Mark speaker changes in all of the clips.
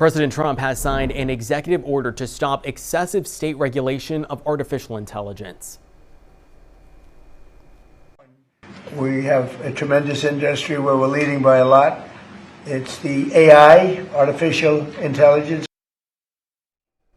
Speaker 1: President Trump has signed an executive order to stop excessive state regulation of artificial intelligence.
Speaker 2: We have a tremendous industry where we're leading by a lot. It's the AI, artificial intelligence.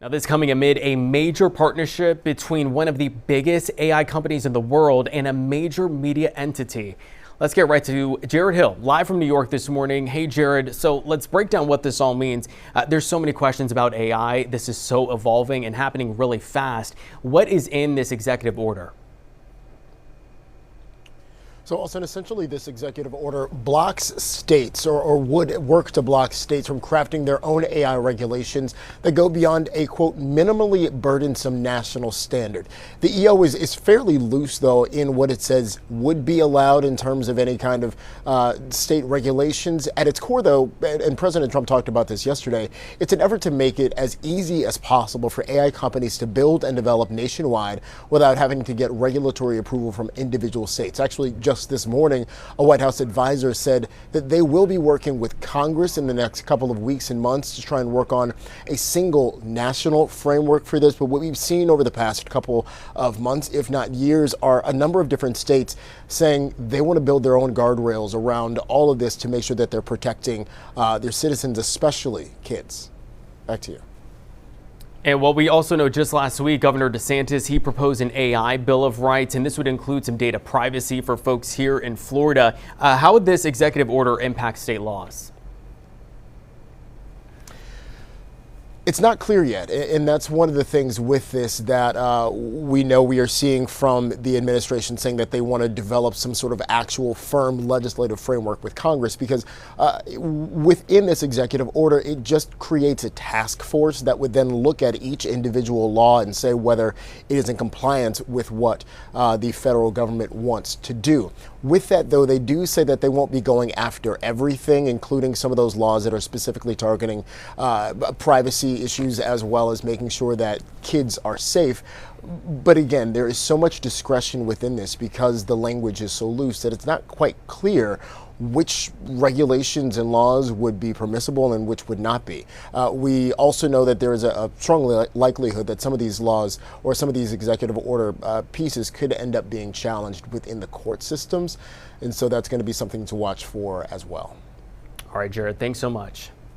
Speaker 1: Now, this coming amid a major partnership between one of the biggest AI companies in the world and a major media entity. Let's get right to Jarred Hill, live from New York this morning. Hey, Jarred. So let's break down what this all means. There's so many questions about AI. This is so evolving and happening really fast. What is in this executive order?
Speaker 3: So, Austin, essentially this executive order blocks states or would work to block states from crafting their own AI regulations that go beyond a, quote, minimally burdensome national standard. The EO is fairly loose, though, in what it says would be allowed in terms of any kind of state regulations. At its core, though, and President Trump talked about this yesterday, it's an effort to make it as easy as possible for AI companies to build and develop nationwide without having to get regulatory approval from individual states. Actually, just this morning, a White House advisor said that they will be working with Congress in the next couple of weeks and months to try and work on a single national framework for this. But what we've seen over the past couple of months, if not years, are a number of different states saying they want to build their own guardrails around all of this to make sure that they're protecting their citizens, especially kids. Back to you.
Speaker 1: And what we also know, just last week, Governor DeSantis, he proposed an AI Bill of Rights, and this would include some data privacy for folks here in Florida. How would this executive order impact state laws?
Speaker 3: It's not clear yet, and that's one of the things with this that we know we are seeing from the administration saying that they want to develop some sort of actual firm legislative framework with Congress, because within this executive order, it just creates a task force that would then look at each individual law and say whether it is in compliance with what the federal government wants to do. With that, though, they do say that they won't be going after everything, including some of those laws that are specifically targeting privacy issues, as well as making sure that kids are safe. But again, there is so much discretion within this because the language is so loose that it's not quite clear which regulations and laws would be permissible and which would not be. We also know that there is a strong likelihood that some of these laws or some of these executive order pieces could end up being challenged within the court systems. And so that's going to be something to watch for as well.
Speaker 1: All right, Jarred, thanks so much.